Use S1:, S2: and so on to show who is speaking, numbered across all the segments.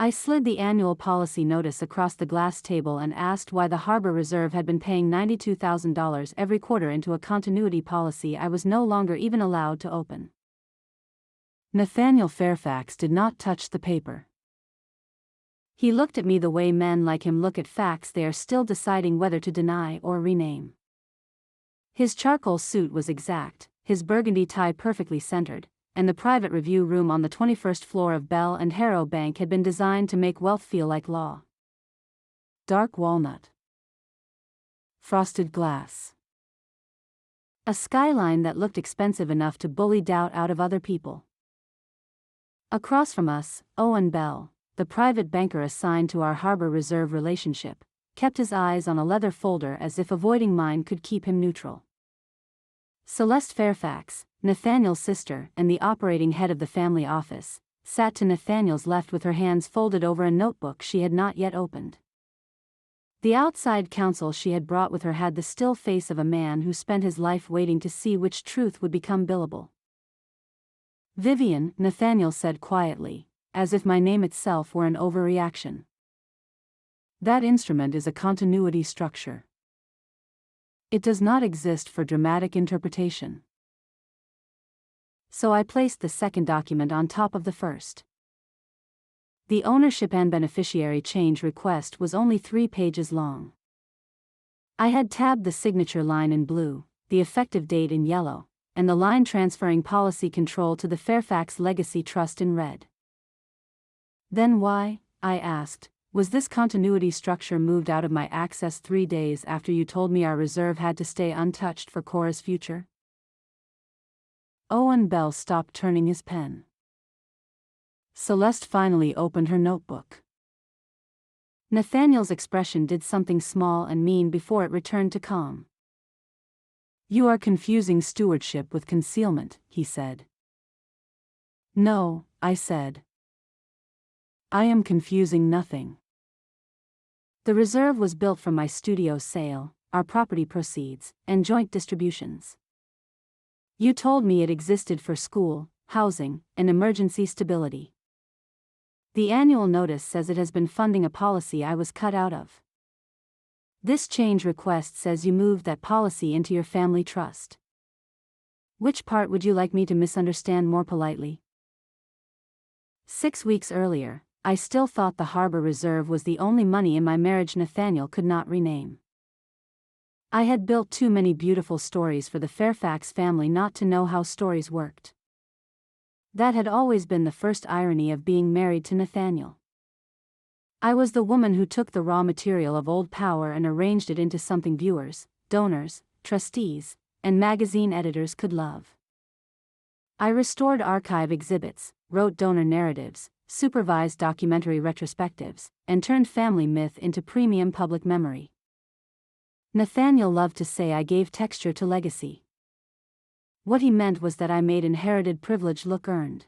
S1: I slid the annual policy notice across the glass table and asked why the Harbor Reserve had been paying $92,000 every quarter into a continuity policy I was no longer even allowed to open. Nathaniel Fairfax did not touch the paper. He looked at me the way men like him look at facts they are still deciding whether to deny or rename. His charcoal suit was exact, his burgundy tie perfectly centered, and the private review room on the 21st floor of Bell and Harrow Bank had been designed to make wealth feel like law. Dark walnut. Frosted glass. A skyline that looked expensive enough to bully doubt out of other people. Across from us, Owen Bell, the private banker assigned to our Harbor Reserve relationship, kept his eyes on a leather folder as if avoiding mine could keep him neutral. Celeste Fairfax, Nathaniel's sister and the operating head of the family office, sat to Nathaniel's left with her hands folded over a notebook she had not yet opened. The outside counsel she had brought with her had the still face of a man who spent his life waiting to see which truth would become billable. "Vivian," Nathaniel said quietly, as if my name itself were an overreaction. "That instrument is a continuity structure. It does not exist for dramatic interpretation." So I placed the second document on top of the first. The ownership and beneficiary change request was only 3 pages long. I had tabbed the signature line in blue, the effective date in yellow, and the line transferring policy control to the Fairfax Legacy Trust in red. "Then why," I asked, "was this continuity structure moved out of my access 3 days after you told me our reserve had to stay untouched for Cora's future?" Owen Bell stopped turning his pen. Celeste finally opened her notebook. Nathaniel's expression did something small and mean before it returned to calm. "You are confusing stewardship with concealment," he said. "No," I said. "I am confusing nothing. The reserve was built from my studio sale, our property proceeds, and joint distributions. You told me it existed for school, housing, and emergency stability. The annual notice says it has been funding a policy I was cut out of. This change request says you moved that policy into your family trust. Which part would you like me to misunderstand more politely?" 6 weeks earlier, I still thought the Harbor Reserve was the only money in my marriage Nathaniel could not rename. I had built too many beautiful stories for the Fairfax family not to know how stories worked. That had always been the first irony of being married to Nathaniel. I was the woman who took the raw material of old power and arranged it into something viewers, donors, trustees, and magazine editors could love. I restored archive exhibits, wrote donor narratives, supervised documentary retrospectives, and turned family myth into premium public memory. Nathaniel loved to say I gave texture to legacy. What he meant was that I made inherited privilege look earned.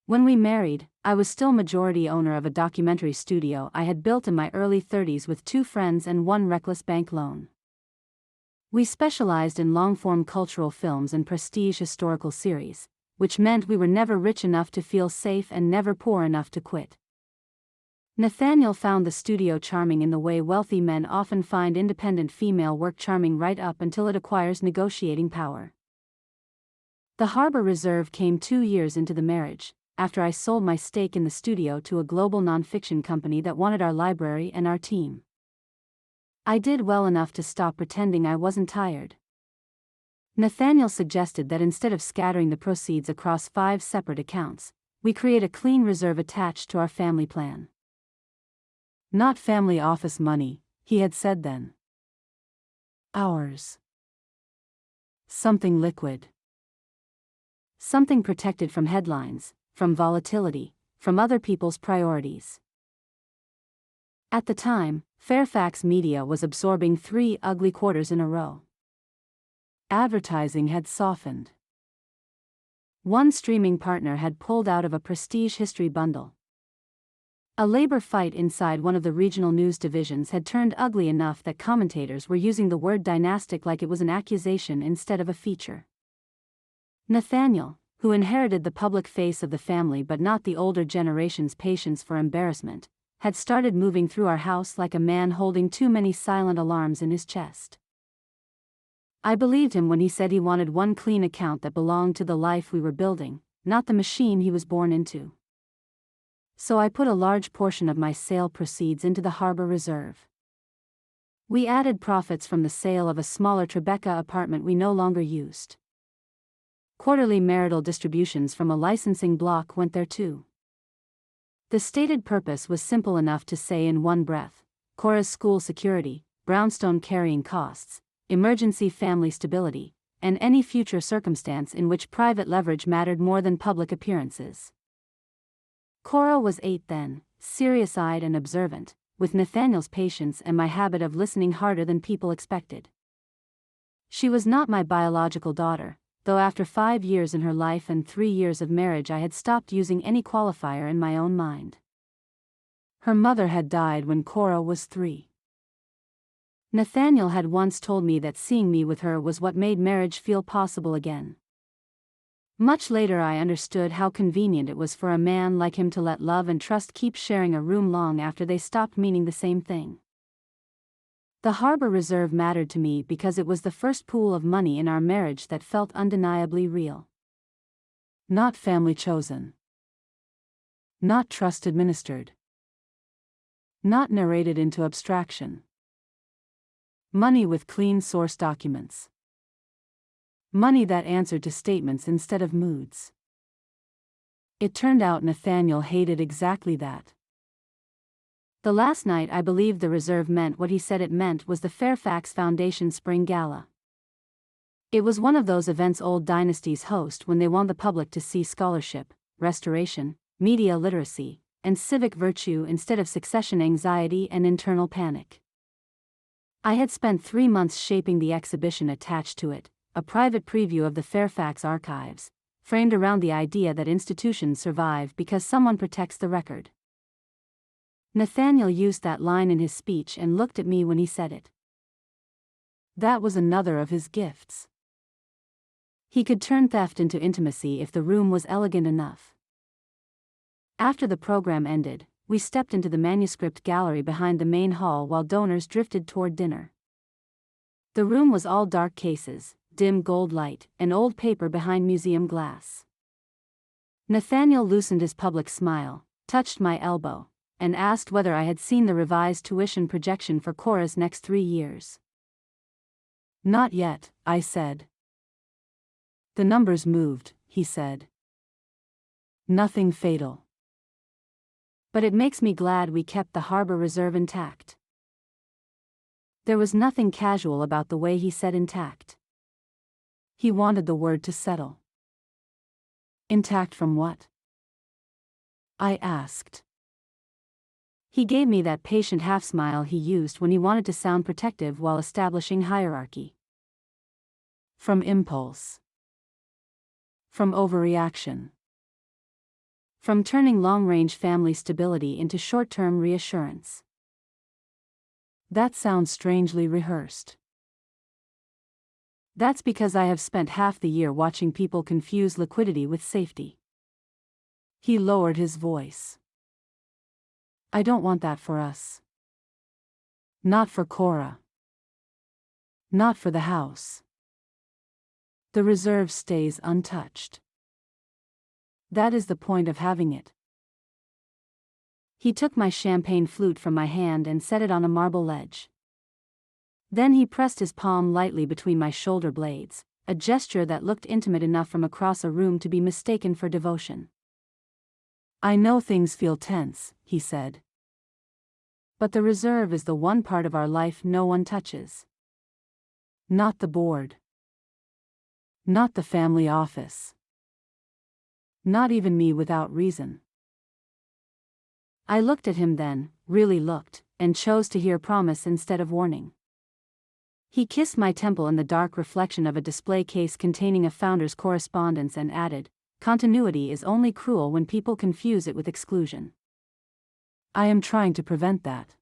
S1: When we married, I was still majority owner of a documentary studio I had built in my early 30s with 2 friends and 1 reckless bank loan. We specialized in long-form cultural films and prestige historical series, which meant we were never rich enough to feel safe and never poor enough to quit. Nathaniel found the studio charming in the way wealthy men often find independent female work charming right up until it acquires negotiating power. The Harbor Reserve came 2 years into the marriage, after I sold my stake in the studio to a global nonfiction company that wanted our library and our team. I did well enough to stop pretending I wasn't tired. Nathaniel suggested that instead of scattering the proceeds across 5 separate accounts, we create a clean reserve attached to our family plan. "Not family office money," he had said then. "Ours. Something liquid. Something protected from headlines, from volatility, from other people's priorities." At the time, Fairfax Media was absorbing 3 ugly quarters in a row. Advertising had softened. One streaming partner had pulled out of a prestige history bundle. A labor fight inside one of the regional news divisions had turned ugly enough that commentators were using the word dynastic like it was an accusation instead of a feature. Nathaniel, who inherited the public face of the family but not the older generation's patience for embarrassment, had started moving through our house like a man holding too many silent alarms in his chest. I believed him when he said he wanted one clean account that belonged to the life we were building, not the machine he was born into. So I put a large portion of my sale proceeds into the harbor reserve. We added profits from the sale of a smaller Tribeca apartment we no longer used. Quarterly marital distributions from a licensing block went there too. The stated purpose was simple enough to say in one breath: Cora's school security, brownstone carrying costs, emergency family stability, and any future circumstance in which private leverage mattered more than public appearances. Cora was 8 then, serious-eyed and observant, with Nathaniel's patience and my habit of listening harder than people expected. She was not my biological daughter, though after 5 years in her life and 3 years of marriage I had stopped using any qualifier in my own mind. Her mother had died when Cora was 3. Nathaniel had once told me that seeing me with her was what made marriage feel possible again. Much later I understood how convenient it was for a man like him to let love and trust keep sharing a room long after they stopped meaning the same thing. The harbor reserve mattered to me because it was the first pool of money in our marriage that felt undeniably real. Not family chosen. Not trust administered. Not narrated into abstraction. Money with clean source documents. Money that answered to statements instead of moods. It turned out Nathaniel hated exactly that. The last night I believed the reserve meant what he said it meant was the Fairfax Foundation Spring Gala. It was one of those events old dynasties host when they want the public to see scholarship, restoration, media literacy, and civic virtue instead of succession anxiety and internal panic. I had spent 3 months shaping the exhibition attached to it, a private preview of the Fairfax archives, framed around the idea that institutions survive because someone protects the record. Nathaniel used that line in his speech and looked at me when he said it. That was another of his gifts. He could turn theft into intimacy if the room was elegant enough. After the program ended, we stepped into the manuscript gallery behind the main hall while donors drifted toward dinner. The room was all dark cases, dim gold light, and old paper behind museum glass. Nathaniel loosened his public smile, touched my elbow, and asked whether I had seen the revised tuition projection for Cora's next 3 years. Not yet, I said. The numbers moved, he said. Nothing fatal. But it makes me glad we kept the harbor reserve intact. There was nothing casual about the way he said intact. He wanted the word to settle. Intact from what? I asked. He gave me that patient half-smile he used when he wanted to sound protective while establishing hierarchy. From impulse. From overreaction. From turning long-range family stability into short-term reassurance. That sounds strangely rehearsed. That's because I have spent half the year watching people confuse liquidity with safety. He lowered his voice. I don't want that for us. Not for Cora. Not for the house. The reserve stays untouched. That is the point of having it. He took my champagne flute from my hand and set it on a marble ledge. Then he pressed his palm lightly between my shoulder blades, a gesture that looked intimate enough from across a room to be mistaken for devotion. I know things feel tense, he said. But the reserve is the one part of our life no one touches. Not the board. Not the family office. Not even me without reason. I looked at him then, really looked, and chose to hear promise instead of warning. He kissed my temple in the dark reflection of a display case containing a founder's correspondence and added, "Continuity is only cruel when people confuse it with exclusion." I am trying to prevent that.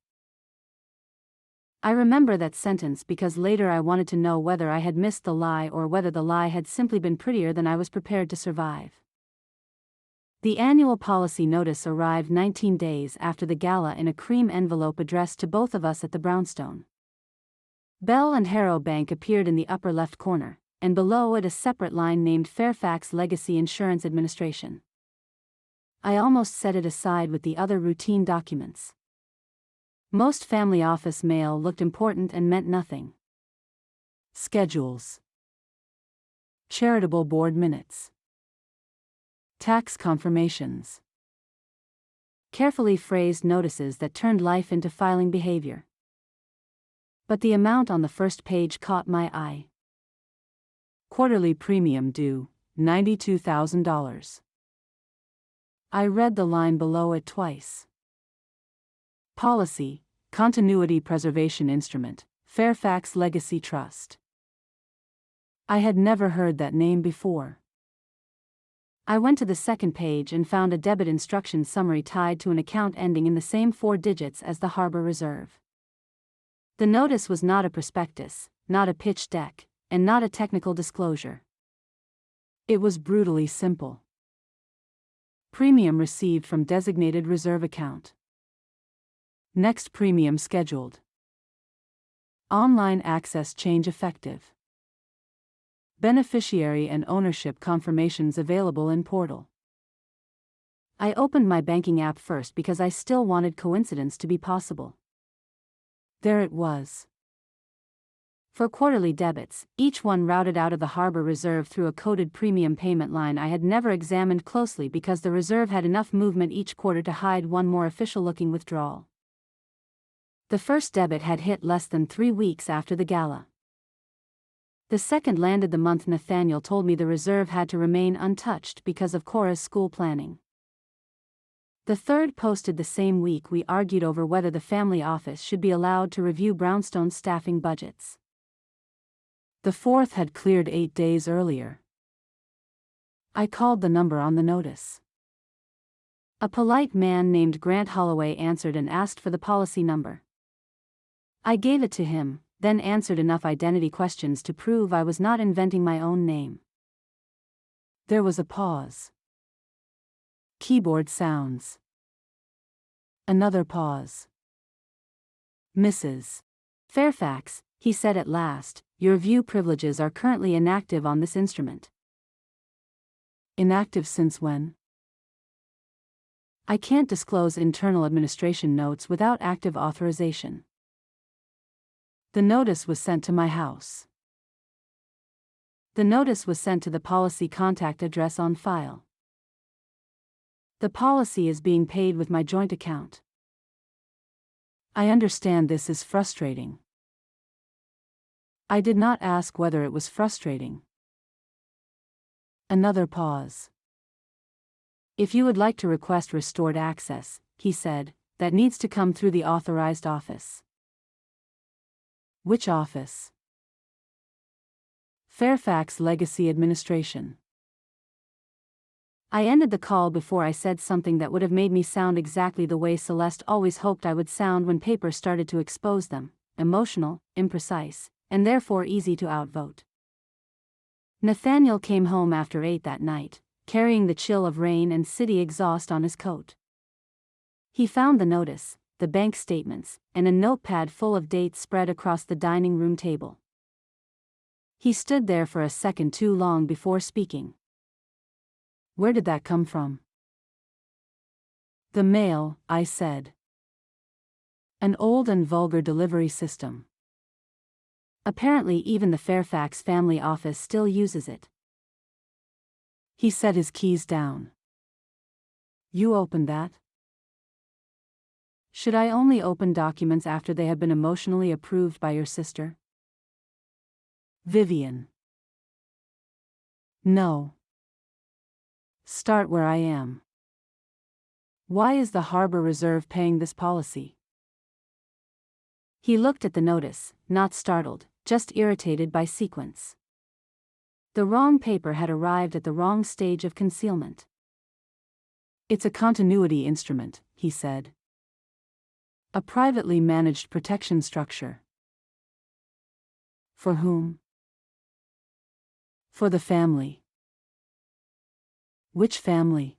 S1: I remember that sentence because later I wanted to know whether I had missed the lie or whether the lie had simply been prettier than I was prepared to survive. The annual policy notice arrived 19 days after the gala in a cream envelope addressed to both of us at the brownstone. Bell and Harrow Bank appeared in the upper left corner, and below it a separate line named Fairfax Legacy Insurance Administration. I almost set it aside with the other routine documents. Most family office mail looked important and meant nothing. Schedules. Charitable board minutes. Tax confirmations. Carefully phrased notices that turned life into filing behavior. But the amount on the first page caught my eye. Quarterly premium due, $92,000. I read the line below it twice. Policy, Continuity Preservation Instrument, Fairfax Legacy Trust. I had never heard that name before. I went to the second page and found a debit instruction summary tied to an account ending in the same 4 digits as the Harbor Reserve. The notice was not a prospectus, not a pitch deck, and not a technical disclosure. It was brutally simple. Premium received from designated reserve account. Next premium scheduled. Online access change effective. Beneficiary and ownership confirmations available in portal. I opened my banking app first because I still wanted coincidence to be possible. There it was. For quarterly debits, each one routed out of the Harbor Reserve through a coded premium payment line I had never examined closely because the reserve had enough movement each quarter to hide one more official-looking withdrawal. The first debit had hit less than 3 weeks after the gala. The second landed the month Nathaniel told me the reserve had to remain untouched because of Cora's school planning. The third posted the same week we argued over whether the family office should be allowed to review Brownstone's staffing budgets. The fourth had cleared 8 days earlier. I called the number on the notice. A polite man named Grant Holloway answered and asked for the policy number. I gave it to him, then answered enough identity questions to prove I was not inventing my own name. There was a pause. Keyboard sounds. Another pause. Mrs. Fairfax, he said at last, your view privileges are currently inactive on this instrument. Inactive since when? I can't disclose internal administration notes without active authorization. The notice was sent to my house. The notice was sent to the policy contact address on file. The policy is being paid with my joint account. I understand this is frustrating. I did not ask whether it was frustrating. Another pause. If you would like to request restored access, he said, that needs to come through the authorized office. Which office? Fairfax Legacy Administration. I ended the call before I said something that would have made me sound exactly the way Celeste always hoped I would sound when paper started to expose them, emotional, imprecise, and therefore easy to outvote. Nathaniel came home after 8 that night, carrying the chill of rain and city exhaust on his coat. He found the notice, the bank statements, and a notepad full of dates spread across the dining room table. He stood there for a second too long before speaking. Where did that come from? The mail, I said. An old and vulgar delivery system. Apparently even the Fairfax family office still uses it. He set his keys down. You opened that? Should I only open documents after they have been emotionally approved by your sister? Vivian. No. Start where I am. Why is the Harbor Reserve paying this policy? He looked at the notice, not startled, just irritated by sequence. The wrong paper had arrived at the wrong stage of concealment. It's a continuity instrument, he said. A privately managed protection structure. For whom? For the family. Which family?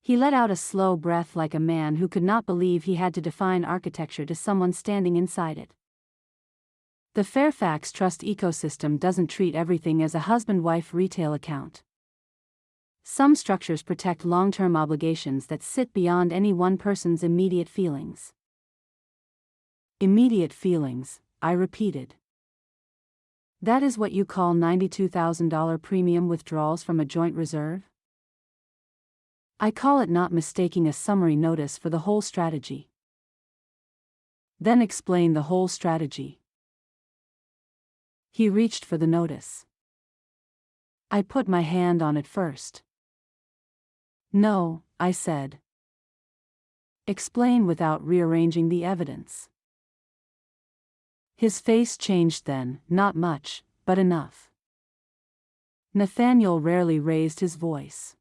S1: He let out a slow breath like a man who could not believe he had to define architecture to someone standing inside it. The Fairfax Trust ecosystem doesn't treat everything as a husband-wife retail account. Some structures protect long-term obligations that sit beyond any one person's immediate feelings. Immediate feelings, I repeated. That is what you call $92,000 premium withdrawals from a joint reserve? I call it not mistaking a summary notice for the whole strategy. Then explain the whole strategy. He reached for the notice. I put my hand on it first. No, I said. Explain without rearranging the evidence. His face changed then, not much, but enough. Nathaniel rarely raised his voice.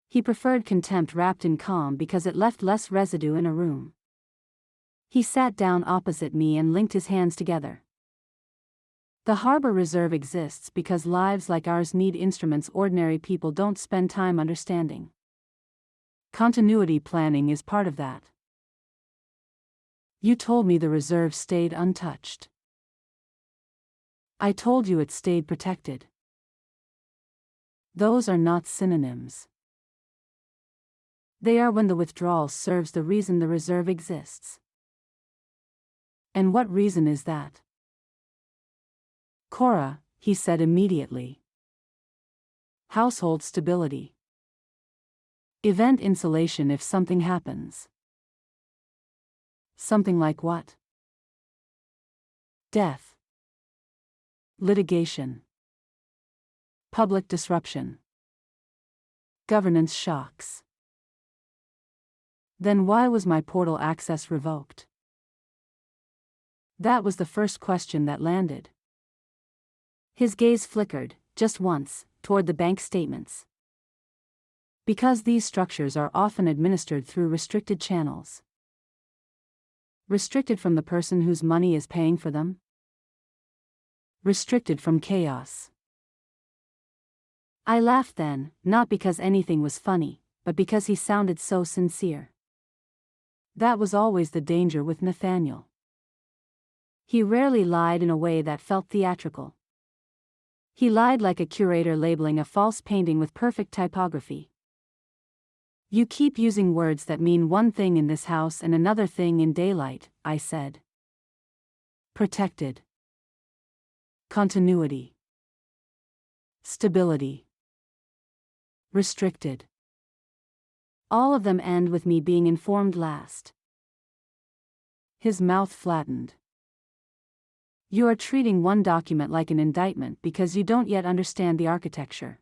S1: He preferred contempt wrapped in calm because it left less residue in a room. He sat down opposite me and linked his hands together. The Harbor Reserve exists because lives like ours need instruments ordinary people don't spend time understanding. Continuity planning is part of that. You told me the reserve stayed untouched. I told you it stayed protected. Those are not synonyms. They are when the withdrawal serves the reason the reserve exists. And what reason is that? Cora, he said immediately. Household stability. Event insulation if something happens. Something like what? Death. Litigation. Public disruption. Governance shocks. Then why was my portal access revoked? That was the first question that landed. His gaze flickered, just once, toward the bank statements. Because these structures are often administered through restricted channels. Restricted from the person whose money is paying for them? Restricted from chaos. I laughed then, not because anything was funny, but because he sounded so sincere. That was always the danger with Nathaniel. He rarely lied in a way that felt theatrical. He lied like a curator labeling a false painting with perfect typography. You keep using words that mean one thing in this house and another thing in daylight, I said. Protected. Continuity. Stability. Restricted. All of them end with me being informed last. His mouth flattened. You are treating one document like an indictment because you don't yet understand the architecture.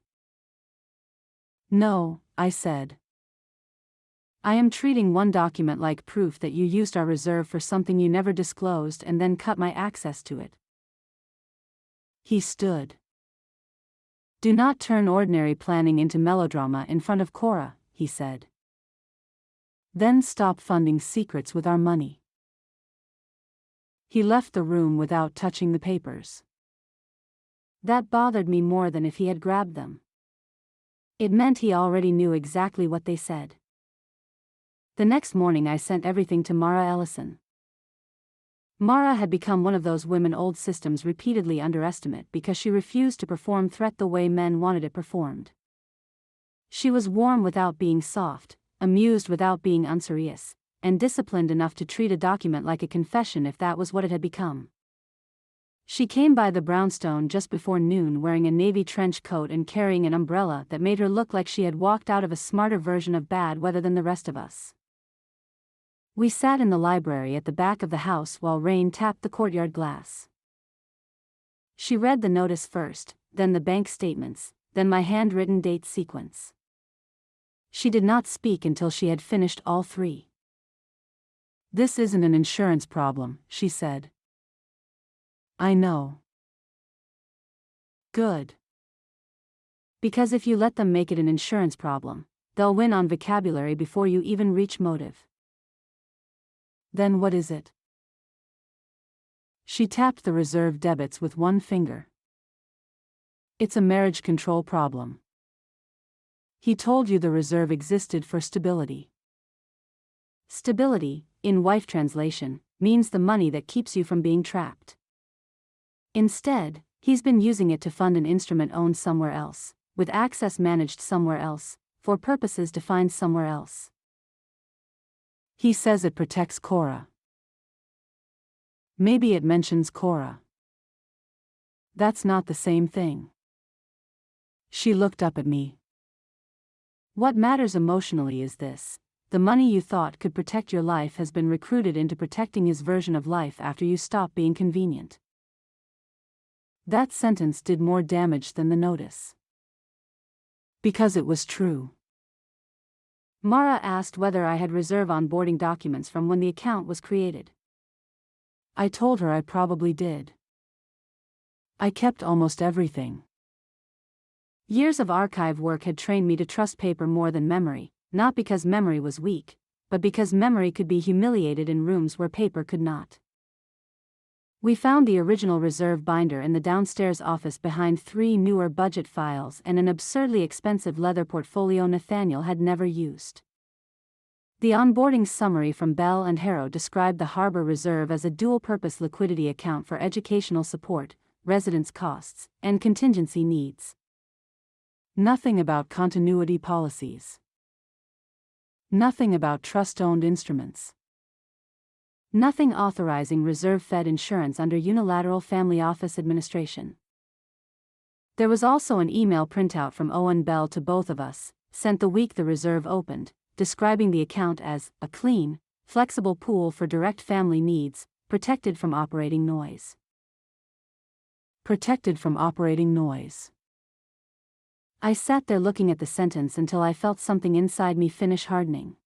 S1: No, I said. I am treating one document like proof that you used our reserve for something you never disclosed and then cut my access to it. He stood. Do not turn ordinary planning into melodrama in front of Cora, he said. Then stop funding secrets with our money. He left the room without touching the papers. That bothered me more than if he had grabbed them. It meant he already knew exactly what they said. The next morning I sent everything to Mara Ellison. Mara had become one of those women old systems repeatedly underestimate because she refused to perform threat the way men wanted it performed. She was warm without being soft, amused without being unserious, and disciplined enough to treat a document like a confession if that was what it had become. She came by the brownstone just before noon wearing a navy trench coat and carrying an umbrella that made her look like she had walked out of a smarter version of bad weather than the rest of us. We sat in the library at the back of the house while rain tapped the courtyard glass. She read the notice first, then the bank statements, then my handwritten date sequence. She did not speak until she had finished all three. This isn't an insurance problem, she said. I know. Good. Because if you let them make it an insurance problem, they'll win on vocabulary before you even reach motive. Then what is it? She tapped the reserve debits with one finger. It's a marriage control problem. He told you the reserve existed for stability. Stability, in wife translation, means the money that keeps you from being trapped. Instead, he's been using it to fund an instrument owned somewhere else, with access managed somewhere else, for purposes defined somewhere else. He says it protects Cora. Maybe it mentions Cora. That's not the same thing. She looked up at me. What matters emotionally is this: the money you thought could protect your life has been recruited into protecting his version of life after you stop being convenient. That sentence did more damage than the notice. Because it was true. Mara asked whether I had reserve onboarding documents from when the account was created. I told her I probably did. I kept almost everything. Years of archive work had trained me to trust paper more than memory, not because memory was weak, but because memory could be humiliated in rooms where paper could not. We found the original reserve binder in the downstairs office behind 3 newer budget files and an absurdly expensive leather portfolio Nathaniel had never used. The onboarding summary from Bell and Harrow described the Harbor Reserve as a dual-purpose liquidity account for educational support, residence costs, and contingency needs. Nothing about continuity policies. Nothing about trust-owned instruments. Nothing authorizing reserve-fed insurance under unilateral family office administration. There was also an email printout from Owen Bell to both of us, sent the week the reserve opened, describing the account as a clean, flexible pool for direct family needs, protected from operating noise. Protected from operating noise. I sat there looking at the sentence until I felt something inside me finish hardening.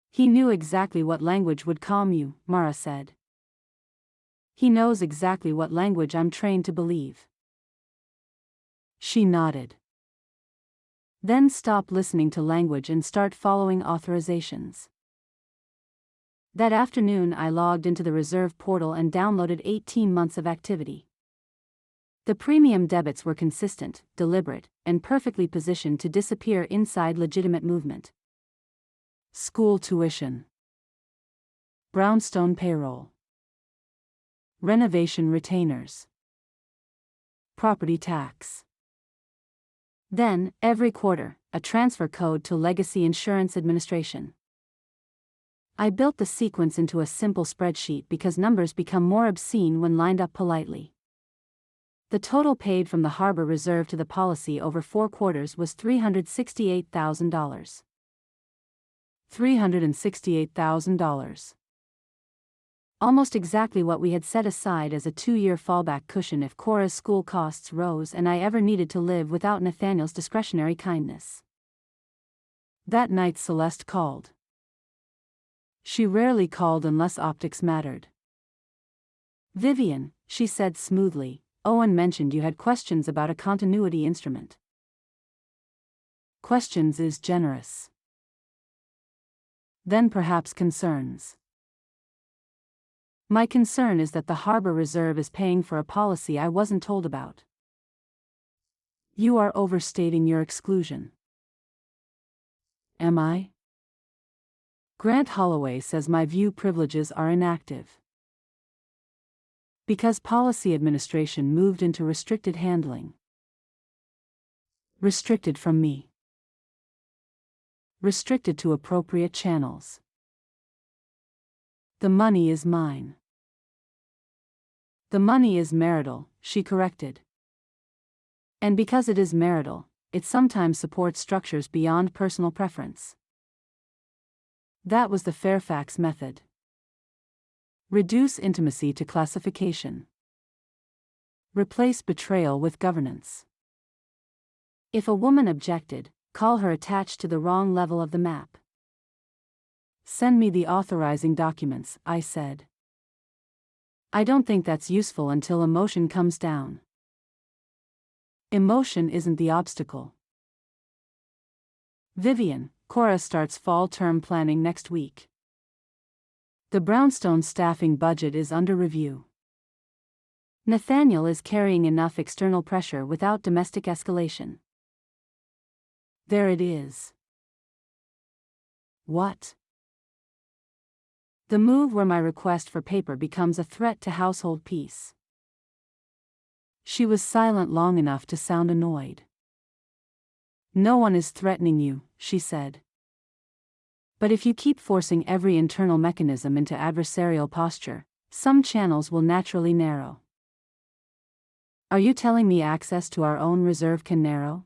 S1: He knew exactly what language would calm you, Mara said. He knows exactly what language I'm trained to believe. She nodded. Then stop listening to language and start following authorizations. That afternoon I logged into the reserve portal and downloaded 18 months of activity. The premium debits were consistent, deliberate, and perfectly positioned to disappear inside legitimate movement. School tuition. Brownstone payroll. Renovation retainers. Property tax. Then, every quarter, a transfer code to Legacy Insurance Administration. I built the sequence into a simple spreadsheet because numbers become more obscene when lined up politely. The total paid from the Harbor Reserve to the policy over 4 quarters was $368,000. $368,000. Almost exactly what we had set aside as a 2-year fallback cushion if Cora's school costs rose and I ever needed to live without Nathaniel's discretionary kindness. That night Celeste called. She rarely called unless optics mattered. "Vivian," she said smoothly, "Owen mentioned you had questions about a continuity instrument." Questions is generous. Then perhaps concerns. My concern is that the Harbor Reserve is paying for a policy I wasn't told about. You are overstating your exclusion. Am I? Grant Holloway says my view privileges are inactive. Because policy administration moved into restricted handling. Restricted from me. Restricted to appropriate channels. The money is mine. The money is marital, she corrected. And because it is marital, it sometimes supports structures beyond personal preference. That was the Fairfax method. Reduce intimacy to classification. Replace betrayal with governance. If a woman objected, call her attached to the wrong level of the map. Send me the authorizing documents, I said. I don't think that's useful until emotion comes down. Emotion isn't the obstacle. Vivian, Cora starts fall term planning next week. The Brownstone staffing budget is under review. Nathaniel is carrying enough external pressure without domestic escalation. There it is. What? The move where my request for paper becomes a threat to household peace. She was silent long enough to sound annoyed. No one is threatening you, she said. But if you keep forcing every internal mechanism into adversarial posture, some channels will naturally narrow. Are you telling me access to our own reserve can narrow?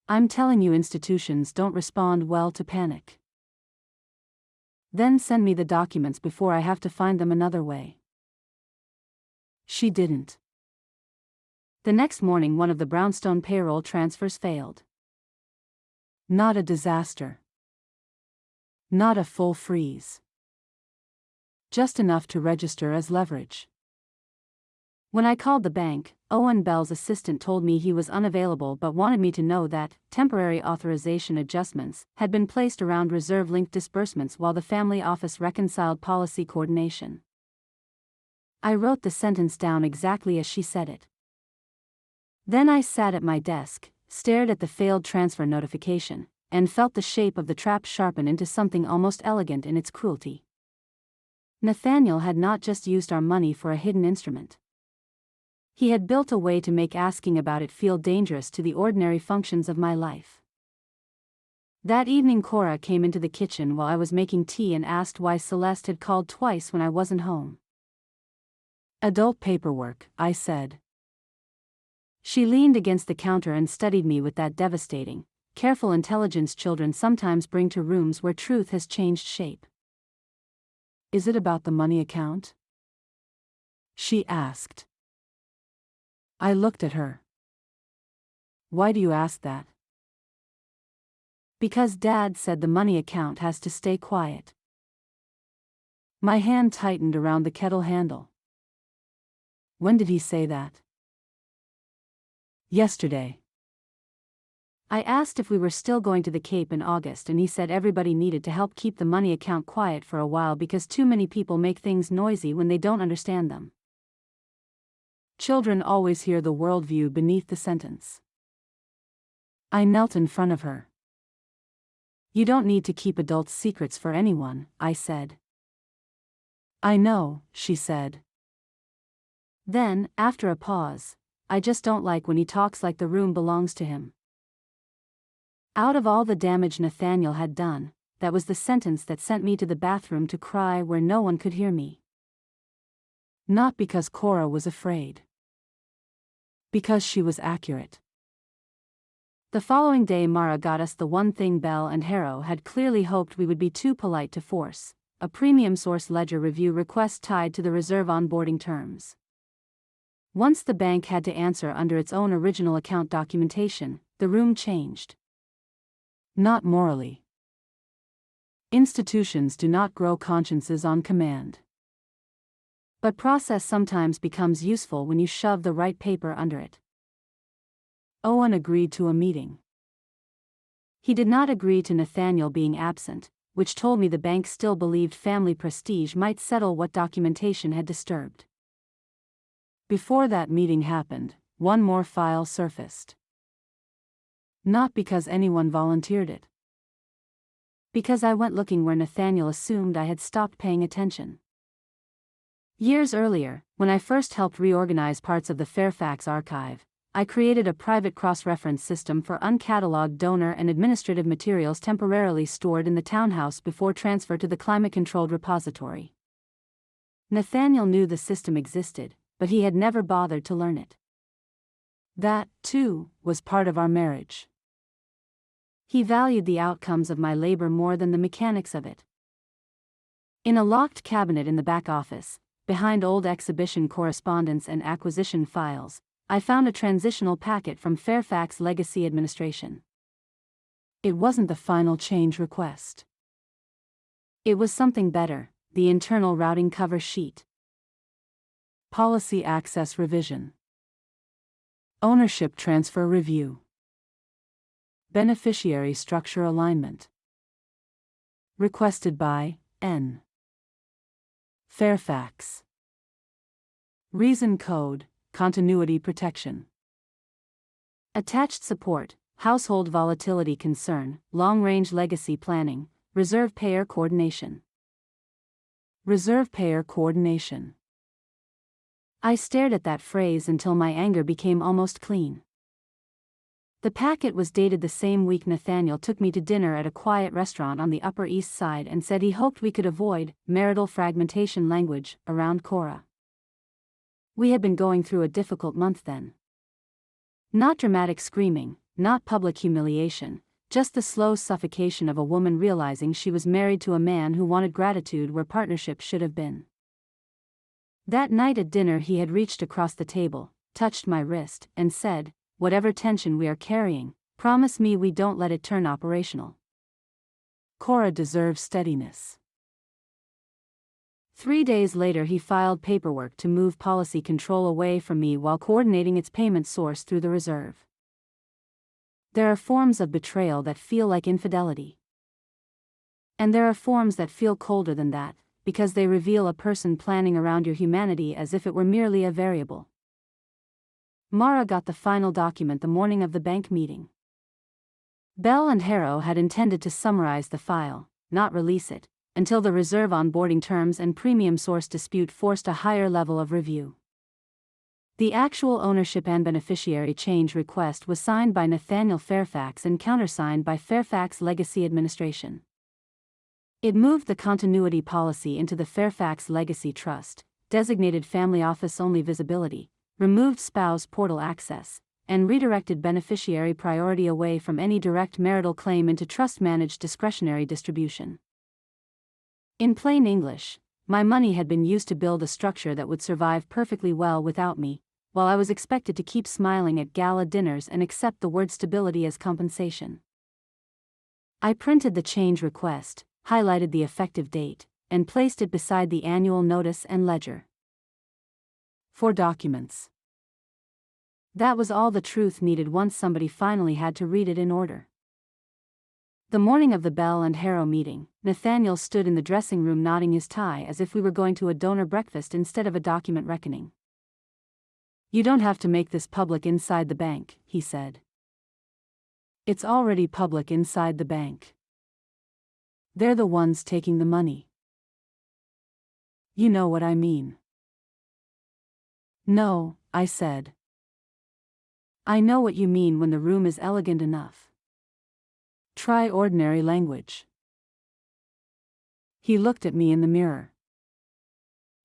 S1: I'm telling you institutions don't respond well to panic. Then send me the documents before I have to find them another way. She didn't. The next morning one of the brownstone payroll transfers failed. Not a disaster. Not a full freeze. Just enough to register as leverage. When I called the bank, Owen Bell's assistant told me he was unavailable but wanted me to know that temporary authorization adjustments had been placed around reserve-linked disbursements while the family office reconciled policy coordination. I wrote the sentence down exactly as she said it. Then I sat at my desk, stared at the failed transfer notification, and felt the shape of the trap sharpen into something almost elegant in its cruelty. Nathaniel had not just used our money for a hidden instrument. He had built a way to make asking about it feel dangerous to the ordinary functions of my life. That evening Cora came into the kitchen while I was making tea and asked why Celeste had called twice when I wasn't home. Adult paperwork, I said. She leaned against the counter and studied me with that devastating, careful intelligence children sometimes bring to rooms where truth has changed shape. Is it about the money account? She asked. I looked at her. Why do you ask that? Because Dad said the money account has to stay quiet. My hand tightened around the kettle handle. When did he say that? Yesterday. I asked if we were still going to the Cape in August and he said everybody needed to help keep the money account quiet for a while because too many people make things noisy when they don't understand them. Children always hear the worldview beneath the sentence. I knelt in front of her. You don't need to keep adults' secrets for anyone, I said. I know, she said. Then, after a pause, I just don't like when he talks like the room belongs to him. Out of all the damage Nathaniel had done, that was the sentence that sent me to the bathroom to cry where no one could hear me. Not because Cora was afraid. Because she was accurate. The following day Mara got us the one thing Bell and Harrow had clearly hoped we would be too polite to force, a premium source ledger review request tied to the reserve onboarding terms. Once the bank had to answer under its own original account documentation, the room changed. Not morally. Institutions do not grow consciences on command. But process sometimes becomes useful when you shove the right paper under it. Owen agreed to a meeting. He did not agree to Nathaniel being absent, which told me the bank still believed family prestige might settle what documentation had disturbed. Before that meeting happened, one more file surfaced. Not because anyone volunteered it. Because I went looking where Nathaniel assumed I had stopped paying attention. Years earlier, when I first helped reorganize parts of the Fairfax archive, I created a private cross-reference system for uncatalogued donor and administrative materials temporarily stored in the townhouse before transfer to the climate-controlled repository. Nathaniel knew the system existed, but he had never bothered to learn it. That, too, was part of our marriage. He valued the outcomes of my labor more than the mechanics of it. In a locked cabinet in the back office, behind old exhibition correspondence and acquisition files, I found a transitional packet from Fairfax Legacy Administration. It wasn't the final change request. It was something better, the internal routing cover sheet. Policy Access Revision. Ownership Transfer Review. Beneficiary Structure Alignment. Requested by N. Fairfax. Reason code, continuity protection. Attached support, household volatility concern, long-range legacy planning, reserve payer coordination. Reserve payer coordination. I stared at that phrase until my anger became almost clean. The packet was dated the same week Nathaniel took me to dinner at a quiet restaurant on the Upper East Side and said he hoped we could avoid marital fragmentation language around Cora. We had been going through a difficult month then. Not dramatic screaming, not public humiliation, just the slow suffocation of a woman realizing she was married to a man who wanted gratitude where partnership should have been. That night at dinner he had reached across the table, touched my wrist, and said, "Whatever tension we are carrying, promise me we don't let it turn operational. Cora deserves steadiness." 3 days later he filed paperwork to move policy control away from me while coordinating its payment source through the reserve. There are forms of betrayal that feel like infidelity. And there are forms that feel colder than that, because they reveal a person planning around your humanity as if it were merely a variable. Mara got the final document the morning of the bank meeting. Bell and Harrow had intended to summarize the file, not release it, until the reserve onboarding terms and premium source dispute forced a higher level of review. The actual ownership and beneficiary change request was signed by Nathaniel Fairfax and countersigned by Fairfax Legacy Administration. It moved the continuity policy into the Fairfax Legacy Trust, designated family office-only visibility, removed spouse portal access, and redirected beneficiary priority away from any direct marital claim into trust-managed discretionary distribution. In plain English, my money had been used to build a structure that would survive perfectly well without me, while I was expected to keep smiling at gala dinners and accept the word stability as compensation. I printed the change request, highlighted the effective date, and placed it beside the annual notice and ledger. 4 documents. That was all the truth needed once somebody finally had to read it in order. The morning of the Bell and Harrow meeting, Nathaniel stood in the dressing room knotting his tie as if we were going to a donor breakfast instead of a document reckoning. "You don't have to make this public inside the bank," he said. "It's already public inside the bank. They're the ones taking the money. You know what I mean." "No," I said. "I know what you mean when the room is elegant enough. Try ordinary language." He looked at me in the mirror.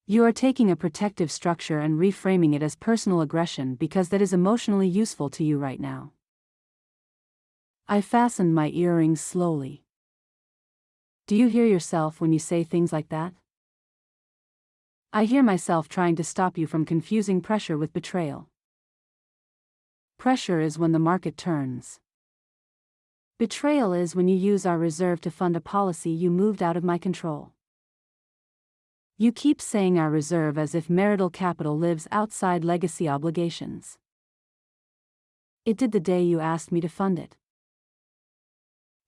S1: "You are taking a protective structure and reframing it as personal aggression because that is emotionally useful to you right now." I fastened my earrings slowly. "Do you hear yourself when you say things like that?" "I hear myself trying to stop you from confusing pressure with betrayal. Pressure is when the market turns. Betrayal is when you use our reserve to fund a policy you moved out of my control. You keep saying our reserve as if marital capital lives outside legacy obligations. It did the day you asked me to fund it."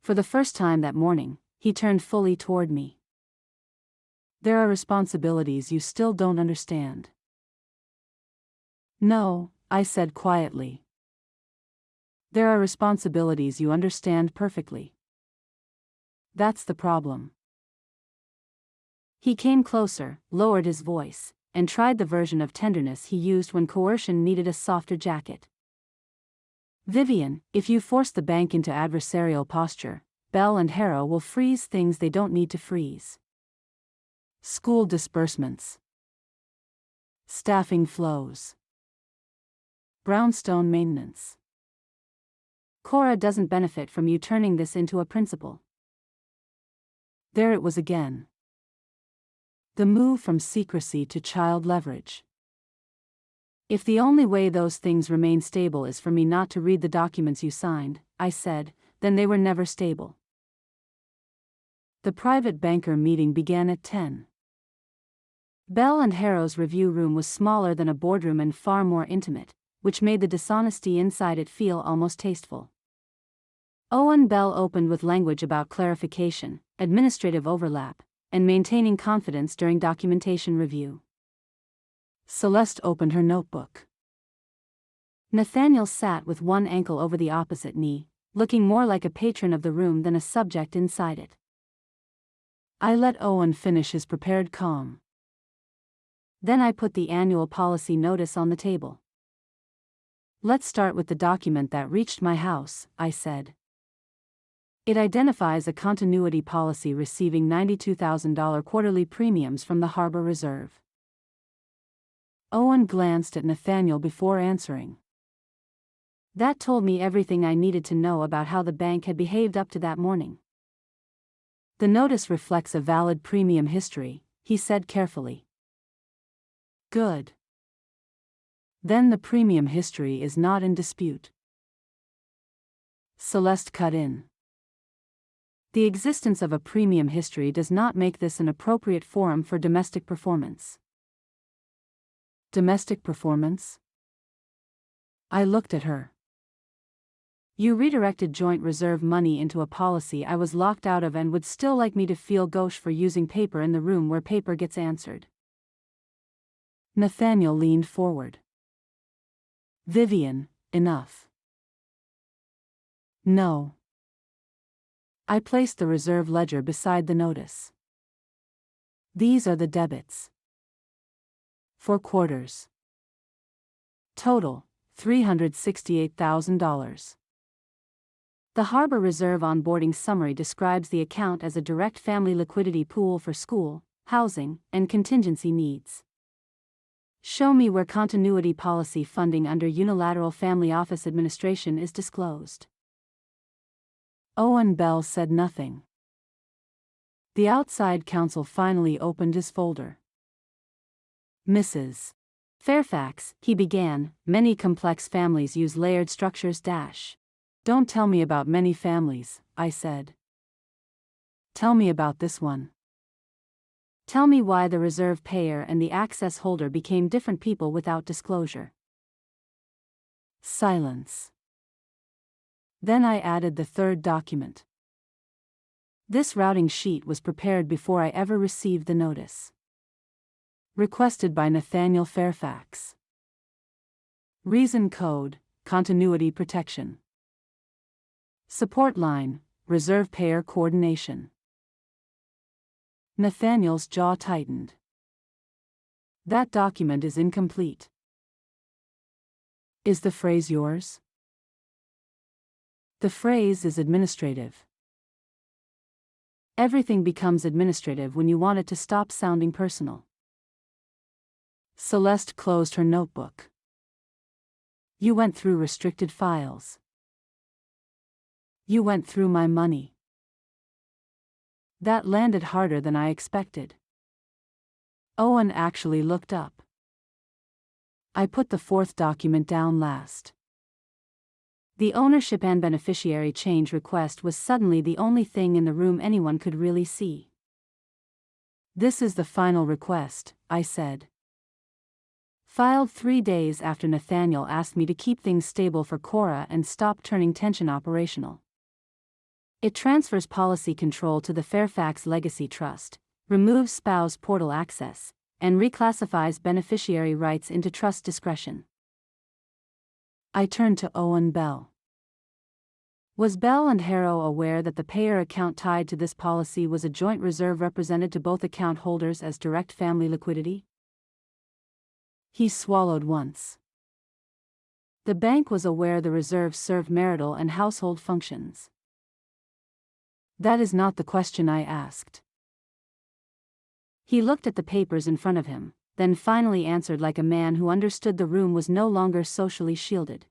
S1: For the first time that morning, he turned fully toward me. "There are responsibilities you still don't understand." "No," I said quietly. "There are responsibilities you understand perfectly. That's the problem." He came closer, lowered his voice, and tried the version of tenderness he used when coercion needed a softer jacket. "Vivian, if you force the bank into adversarial posture, Bell and Harrow will freeze things they don't need to freeze. School disbursements. Staffing flows. Brownstone maintenance. Cora doesn't benefit from you turning this into a principle." There it was again. The move from secrecy to child leverage. "If the only way those things remain stable is for me not to read the documents you signed," I said, "then they were never stable." The private banker meeting began at 10. Bell and Harrow's review room was smaller than a boardroom and far more intimate, which made the dishonesty inside it feel almost tasteful. Owen Bell opened with language about clarification, administrative overlap, and maintaining confidence during documentation review. Celeste opened her notebook. Nathaniel sat with one ankle over the opposite knee, looking more like a patron of the room than a subject inside it. I let Owen finish his prepared calm. Then I put the annual policy notice on the table. Let's start with the document that reached my house, I said. It identifies a continuity policy receiving $92,000 quarterly premiums from the Harbor Reserve. Owen glanced at Nathaniel before answering. That told me everything I needed to know about how the bank had behaved up to that morning. The notice reflects a valid premium history, he said carefully. Good. Then the premium history is not in dispute. Celeste cut in. The existence of a premium history does not make this an appropriate forum for domestic performance. Domestic performance? I looked at her. You redirected joint reserve money into a policy I was locked out of and would still like me to feel gauche for using paper in the room where paper gets answered. Nathaniel leaned forward. Vivian, enough. No. I placed the reserve ledger beside the notice. These are the debits. 4 quarters. Total, $368,000. The Harbor Reserve onboarding summary describes the account as a direct family liquidity pool for school, housing, and contingency needs. Show me where continuity policy funding under unilateral family office administration is disclosed. Owen Bell said nothing. The outside counsel finally opened his folder. Mrs. Fairfax, he began, many complex families use layered structures. Don't tell me about many families, I said. Tell me about this one. Tell me why the reserve payer and the access holder became different people without disclosure. Silence. Then I added the third document. This routing sheet was prepared before I ever received the notice. Requested by Nathaniel Fairfax. Reason code, continuity protection. Support line, reserve payer coordination. Nathaniel's jaw tightened. That document is incomplete. Is the phrase yours? The phrase is administrative. Everything becomes administrative when you want it to stop sounding personal. Celeste closed her notebook. You went through restricted files. You went through my money. That landed harder than I expected. Owen actually looked up. I put the fourth document down last. The ownership and beneficiary change request was suddenly the only thing in the room anyone could really see. This is the final request, I said. Filed 3 days after Nathaniel asked me to keep things stable for Cora and stop turning tension operational. It transfers policy control to the Fairfax Legacy Trust, removes spouse portal access, and reclassifies beneficiary rights into trust discretion. I turned to Owen Bell. Was Bell and Harrow aware that the payer account tied to this policy was a joint reserve represented to both account holders as direct family liquidity? He swallowed once. The bank was aware the reserve served marital and household functions. That is not the question I asked. He looked at the papers in front of him, then finally answered like a man who understood the room was no longer socially shielded.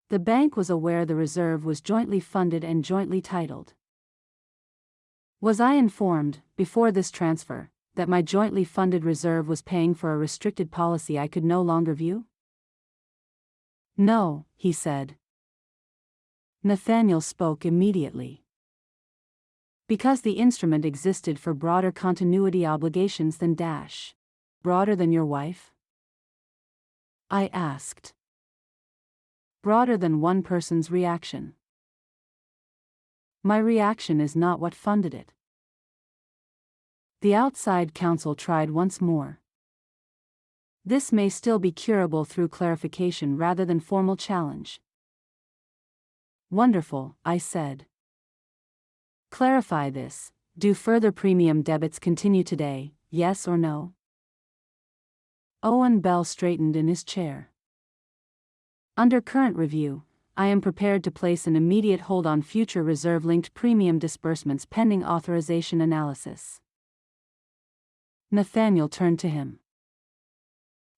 S1: The bank was aware the reserve was jointly funded and jointly titled. Was I informed, before this transfer, that my jointly funded reserve was paying for a restricted policy I could no longer view? No, he said. Nathaniel spoke immediately. Because the instrument existed for broader continuity obligations than broader than your wife? I asked. Broader than one person's reaction. My reaction is not what funded it. The outside counsel tried once more. This may still be curable through clarification rather than formal challenge. Wonderful, I said. Clarify this. Do further premium debits continue today, yes or no? Owen Bell straightened in his chair. Under current review, I am prepared to place an immediate hold on future reserve-linked premium disbursements pending authorization analysis. Nathaniel turned to him.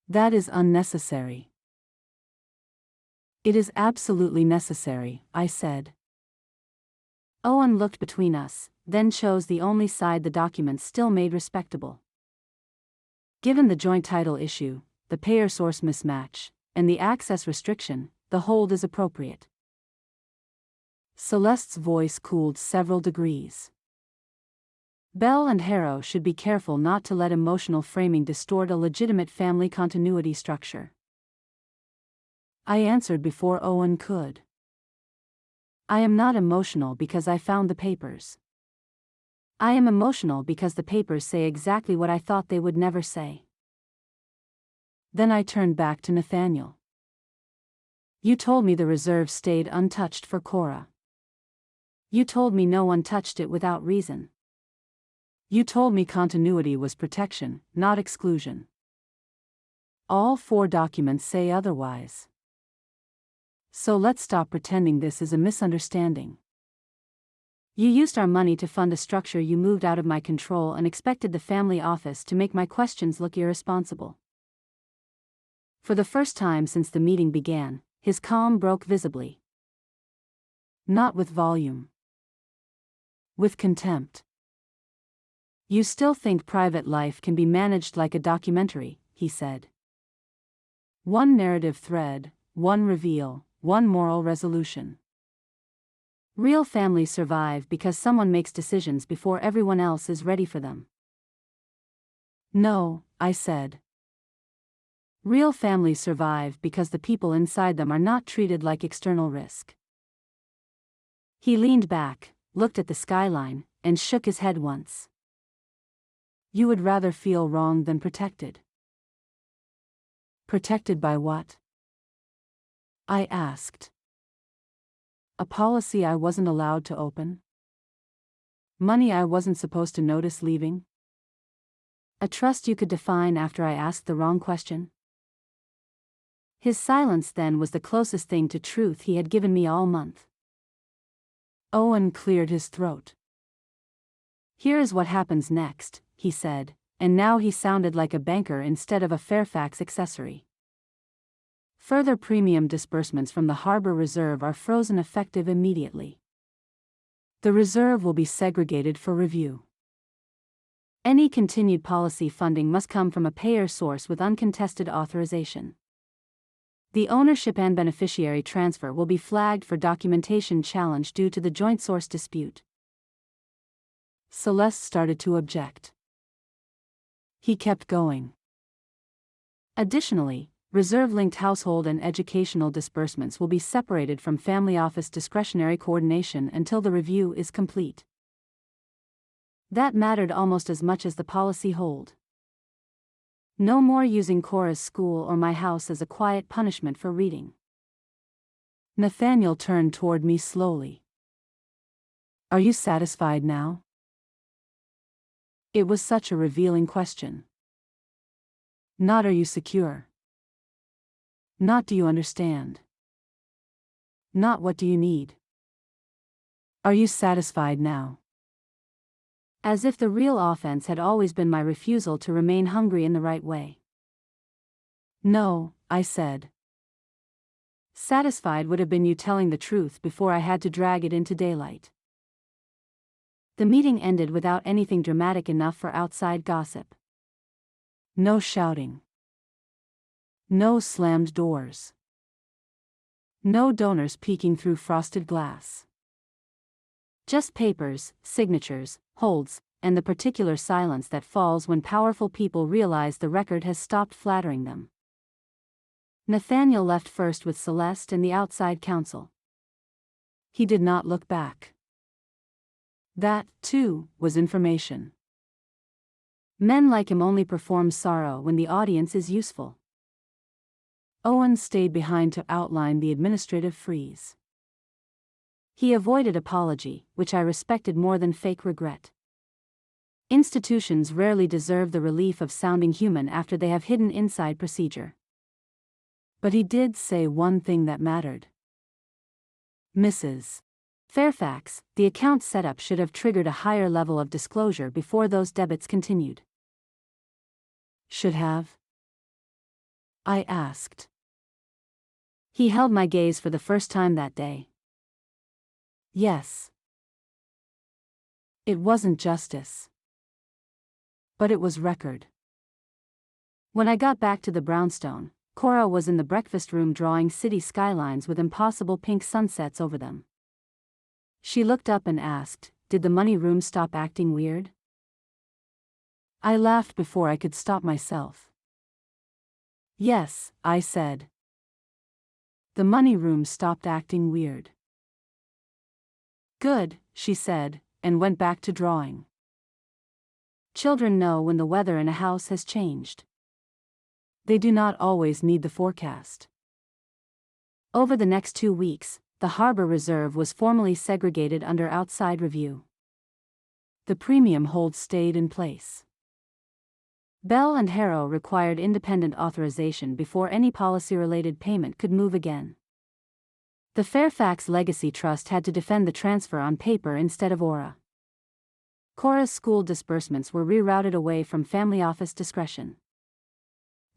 S1: That is unnecessary. It is absolutely necessary, I said. Owen looked between us, then chose the only side the documents still made respectable. Given the joint title issue, the payer-source mismatch, and the access restriction, the hold is appropriate. Celeste's voice cooled several degrees. Bell and Harrow should be careful not to let emotional framing distort a legitimate family continuity structure. I answered before Owen could. I am not emotional because I found the papers. I am emotional because the papers say exactly what I thought they would never say. Then I turned back to Nathaniel. You told me the reserve stayed untouched for Cora. You told me no one touched it without reason. You told me continuity was protection, not exclusion. All 4 documents say otherwise. So let's stop pretending this is a misunderstanding. You used our money to fund a structure you moved out of my control and expected the family office to make my questions look irresponsible. For the first time since the meeting began, his calm broke visibly. Not with volume. With contempt. You still think private life can be managed like a documentary, he said. One narrative thread, one reveal, one moral resolution. Real families survive because someone makes decisions before everyone else is ready for them. No, I said. Real families survive because the people inside them are not treated like external risk. He leaned back, looked at the skyline, and shook his head once. You would rather feel wronged than protected. Protected by what? I asked. A policy I wasn't allowed to open? Money I wasn't supposed to notice leaving? A trust you could define after I asked the wrong question? His silence then was the closest thing to truth he had given me all month. Owen cleared his throat. Here is what happens next, he said, and now he sounded like a banker instead of a Fairfax accessory. Further premium disbursements from the Harbor Reserve are frozen effective immediately. The reserve will be segregated for review. Any continued policy funding must come from a payer source with uncontested authorization. The ownership and beneficiary transfer will be flagged for documentation challenge due to the joint source dispute. Celeste started to object. He kept going. Additionally, reserve-linked household and educational disbursements will be separated from family office discretionary coordination until the review is complete. That mattered almost as much as the policy hold. No more using Cora's school or my house as a quiet punishment for reading. Nathaniel turned toward me slowly. Are you satisfied now? It was such a revealing question. Not are you secure? Not do you understand? Not what do you need? Are you satisfied now? As if the real offense had always been my refusal to remain hungry in the right way. No, I said. Satisfied would have been you telling the truth before I had to drag it into daylight. The meeting ended without anything dramatic enough for outside gossip. No shouting. No slammed doors. No donors peeking through frosted glass. Just papers, signatures, holds, and the particular silence that falls when powerful people realize the record has stopped flattering them. Nathaniel left first with Celeste and the outside counsel. He did not look back. That, too, was information. Men like him only perform sorrow when the audience is useful. Owen stayed behind to outline the administrative freeze. He avoided apology, which I respected more than fake regret. Institutions rarely deserve the relief of sounding human after they have hidden inside procedure. But he did say one thing that mattered. Mrs. Fairfax, the account setup should have triggered a higher level of disclosure before those debits continued. Should have? I asked. He held my gaze for the first time that day. Yes. It wasn't justice. But it was record. When I got back to the brownstone, Cora was in the breakfast room drawing city skylines with impossible pink sunsets over them. She looked up and asked, "Did the money room stop acting weird?" I laughed before I could stop myself. "Yes," I said. "The money room stopped acting weird." "Good," she said, and went back to drawing. Children know when the weather in a house has changed. They do not always need the forecast. Over the next 2 weeks, the Harbor Reserve was formally segregated under outside review. The premium hold stayed in place. Bell and Harrow required independent authorization before any policy-related payment could move again. The Fairfax Legacy Trust had to defend the transfer on paper instead of aura. Cora's school disbursements were rerouted away from family office discretion.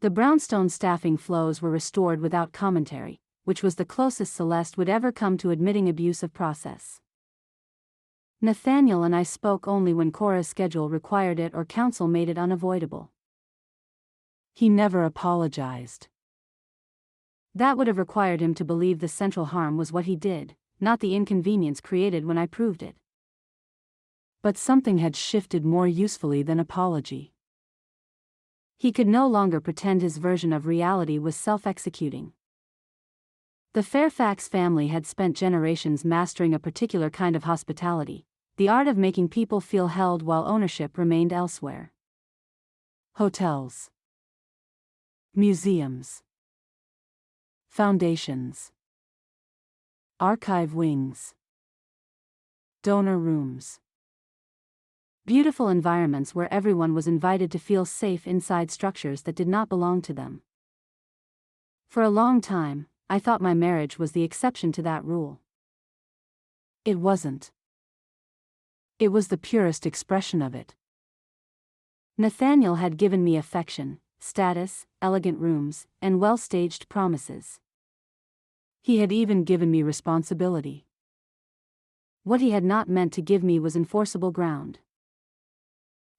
S1: The brownstone staffing flows were restored without commentary, which was the closest Celeste would ever come to admitting abuse of process. Nathaniel and I spoke only when Cora's schedule required it or counsel made it unavoidable. He never apologized. That would have required him to believe the central harm was what he did, not the inconvenience created when I proved it. But something had shifted more usefully than apology. He could no longer pretend his version of reality was self-executing. The Fairfax family had spent generations mastering a particular kind of hospitality, the art of making people feel held while ownership remained elsewhere. Hotels. Museums. Foundations. Archive wings. Donor rooms. Beautiful environments where everyone was invited to feel safe inside structures that did not belong to them. For a long time, I thought my marriage was the exception to that rule. It wasn't. It was the purest expression of it. Nathaniel had given me affection, status, elegant rooms, and well-staged promises. He had even given me responsibility. What he had not meant to give me was enforceable ground.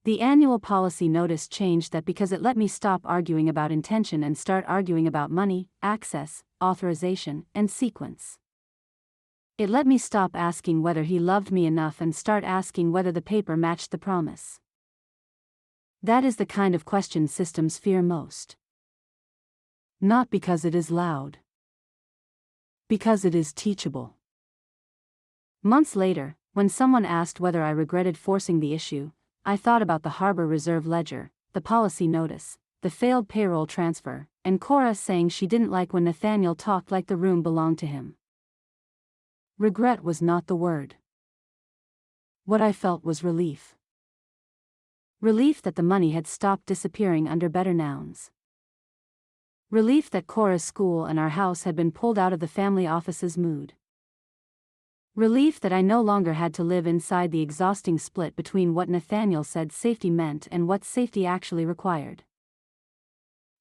S1: The annual policy notice changed that because it let me stop arguing about intention and start arguing about money, access, authorization, and sequence. It let me stop asking whether he loved me enough and start asking whether the paper matched the promise. That is the kind of question systems fear most. Not because it is loud. Because it is teachable. Months later, when someone asked whether I regretted forcing the issue, I thought about the Harbor Reserve ledger, the policy notice, the failed payroll transfer, and Cora saying she didn't like when Nathaniel talked like the room belonged to him. Regret was not the word. What I felt was relief. Relief that the money had stopped disappearing under better nouns. Relief that Cora's school and our house had been pulled out of the family office's mood. Relief that I no longer had to live inside the exhausting split between what Nathaniel said safety meant and what safety actually required.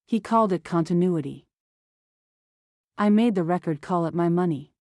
S1: He called it continuity. I made the record call it my money.